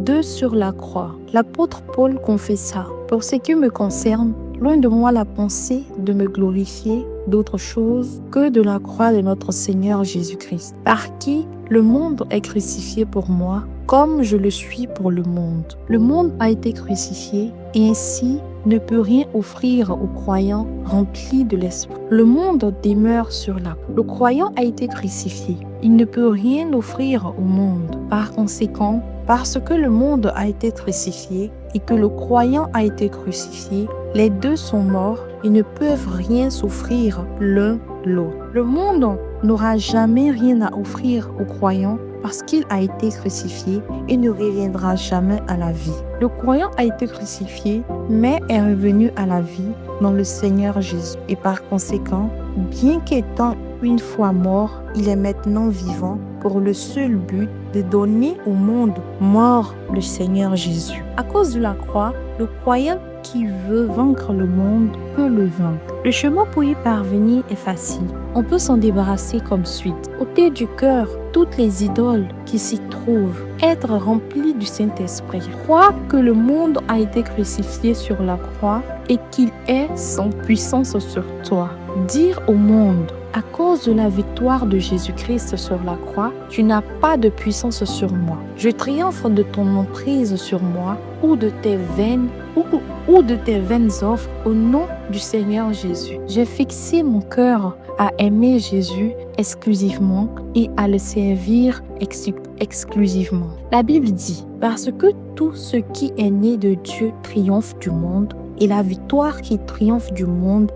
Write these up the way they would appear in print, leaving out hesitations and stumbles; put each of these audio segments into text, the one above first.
deux sur la croix. L'apôtre Paul confessa: pour ce qui me concerne, loin de moi la pensée de me glorifier d'autre chose que de la croix de notre Seigneur Jésus-Christ, par qui le monde est crucifié pour moi, comme je le suis pour le monde. Le monde a été crucifié et ainsi ne peut rien offrir aux croyants remplis de l'esprit. Le monde demeure sur la croix. Le croyant a été crucifié. Il ne peut rien offrir au monde. Par conséquent, parce que le monde a été crucifié et que le croyant a été crucifié, les deux sont morts et ne peuvent rien s'offrir l'un l'autre. Le monde n'aura jamais rien à offrir aux croyants parce qu'il a été crucifié et ne reviendra jamais à la vie. Le croyant a été crucifié, mais est revenu à la vie dans le Seigneur Jésus. Et par conséquent, bien qu'étant une fois mort, il est maintenant vivant pour le seul but de donner au monde mort le Seigneur Jésus. À cause de la croix, le croyant qui veut vaincre le monde peut le vaincre. Le chemin pour y parvenir est facile. On peut s'en débarrasser comme suite. Ôter du cœur toutes les idoles qui s'y trouvent. Être rempli du Saint-Esprit. Croire que le monde a été crucifié sur la croix et qu'il est sans puissance sur toi. Dire au monde: à cause de la victoire de Jésus-Christ sur la croix, tu n'as pas de puissance sur moi. Je triomphe de ton emprise sur moi ou de tes vaines offres au nom du Seigneur Jésus. J'ai fixé mon cœur à aimer Jésus exclusivement et à le servir exclusivement. La Bible dit: parce que tout ce qui est né de Dieu triomphe du monde, et la victoire qui triomphe du monde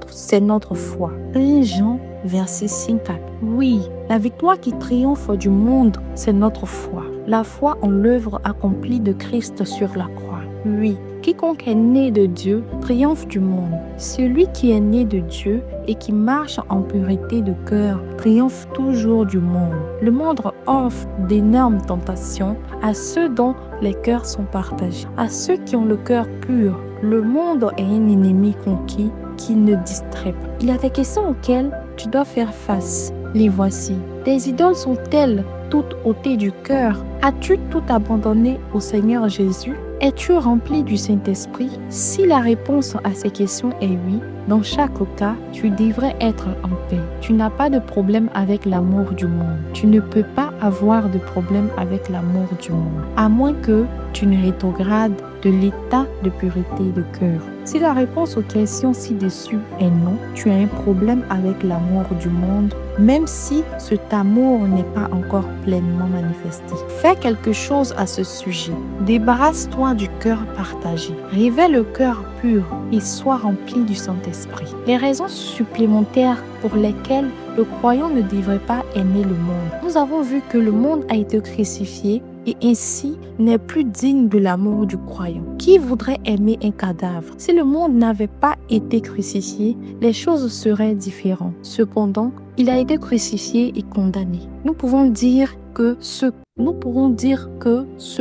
c'est notre foi. 1 Jean verset 5. Oui, la victoire qui triomphe du monde, c'est notre foi. La foi en l'œuvre accomplie de Christ sur la croix. Oui, quiconque est né de Dieu triomphe du monde. Celui qui est né de Dieu et qui marche en pureté de cœur triomphe toujours du monde. Le monde offre d'énormes tentations à ceux dont les cœurs sont partagés. À ceux qui ont le cœur pur, le monde est un ennemi conquis qui ne distrait pas. Il y a des questions auxquelles tu dois faire face. Les voici. Tes idoles sont-elles toutes ôtées du cœur? As-tu tout abandonné au Seigneur Jésus? Es-tu rempli du Saint-Esprit? Si la réponse à ces questions est oui, dans chaque cas, tu devrais être en paix. Tu n'as pas de problème avec l'amour du monde. Tu ne peux pas avoir de problème avec l'amour du monde, à moins que tu ne rétrogrades de l'état de pureté de cœur. Si la réponse aux questions ci-dessus est non, tu as un problème avec l'amour du monde, même si cet amour n'est pas encore pleinement manifesté. Fais quelque chose à ce sujet. Débarrasse-toi du cœur partagé. Révèle le cœur pur et sois rempli du Saint-Esprit. Les raisons supplémentaires pour lesquelles le croyant ne devrait pas aimer le monde. Nous avons vu que le monde a été crucifié et ainsi n'est plus digne de l'amour du croyant. Qui voudrait aimer un cadavre? Si le monde n'avait pas été crucifié, les choses seraient différentes. Cependant, il a été crucifié et condamné. Nous pourrons dire que ce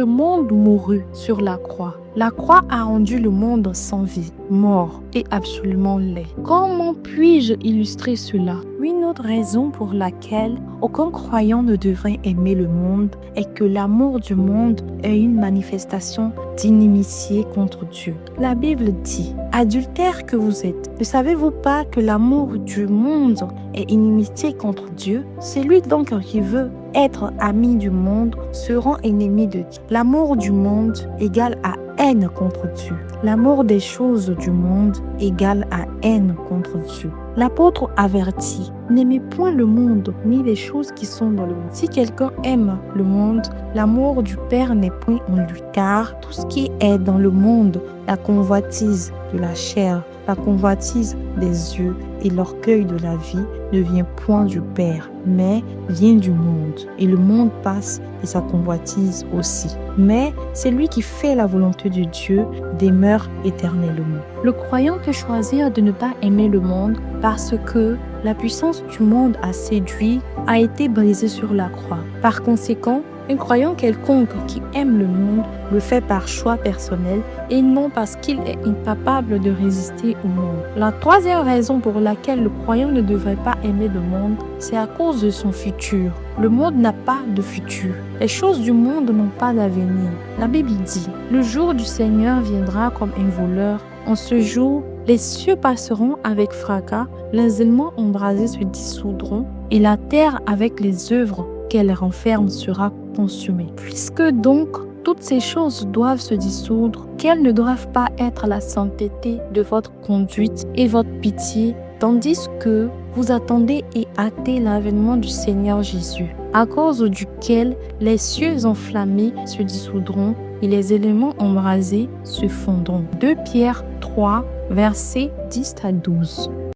monde mourut sur la croix. La croix a rendu le monde sans vie, mort et absolument laid. Comment puis-je illustrer cela? Une autre raison pour laquelle aucun croyant ne devrait aimer le monde est que l'amour du monde est une manifestation d'inimitié contre Dieu. La Bible dit: adultères que vous êtes, ne savez-vous pas que l'amour du monde est inimitié contre Dieu? Celui donc qui veut être ami du monde sera ennemi de Dieu. L'amour du monde égale à haine contre Dieu. L'amour des choses du monde égale à haine contre Dieu. L'apôtre avertit: n'aimez point le monde, ni les choses qui sont dans le monde. Si quelqu'un aime le monde, l'amour du Père n'est point en lui. Car tout ce qui est dans le monde, la convoitise de la chair, la convoitise des yeux et l'orgueil de la vie, ne vient point du Père, mais vient du monde. Et le monde passe et sa convoitise aussi. Mais celui qui fait la volonté de Dieu demeure éternellement. Le croyant peut choisir de ne pas aimer le monde parce que la puissance du monde a séduit, a été brisée sur la croix. Par conséquent, Un croyant quelconque qui aime le monde le fait par choix personnel et non parce qu'il est incapable de résister au monde. La troisième raison pour laquelle le croyant ne devrait pas aimer le monde, c'est à cause de son futur. Le monde n'a pas de futur. Les choses du monde n'ont pas d'avenir. La Bible dit, « Le jour du Seigneur viendra comme un voleur. En ce jour, les cieux passeront avec fracas, les éléments embrasés se dissoudront et la terre avec les œuvres qu'elle renferme sera consumée. » Puisque donc toutes ces choses doivent se dissoudre, quelles ne doivent pas être la sainteté de votre conduite et votre pitié, tandis que vous attendez et hâtez l'avènement du Seigneur Jésus, à cause duquel les cieux enflammés se dissoudront et les éléments embrasés se fondront. 2 Pierre 3, versets 10 à 12.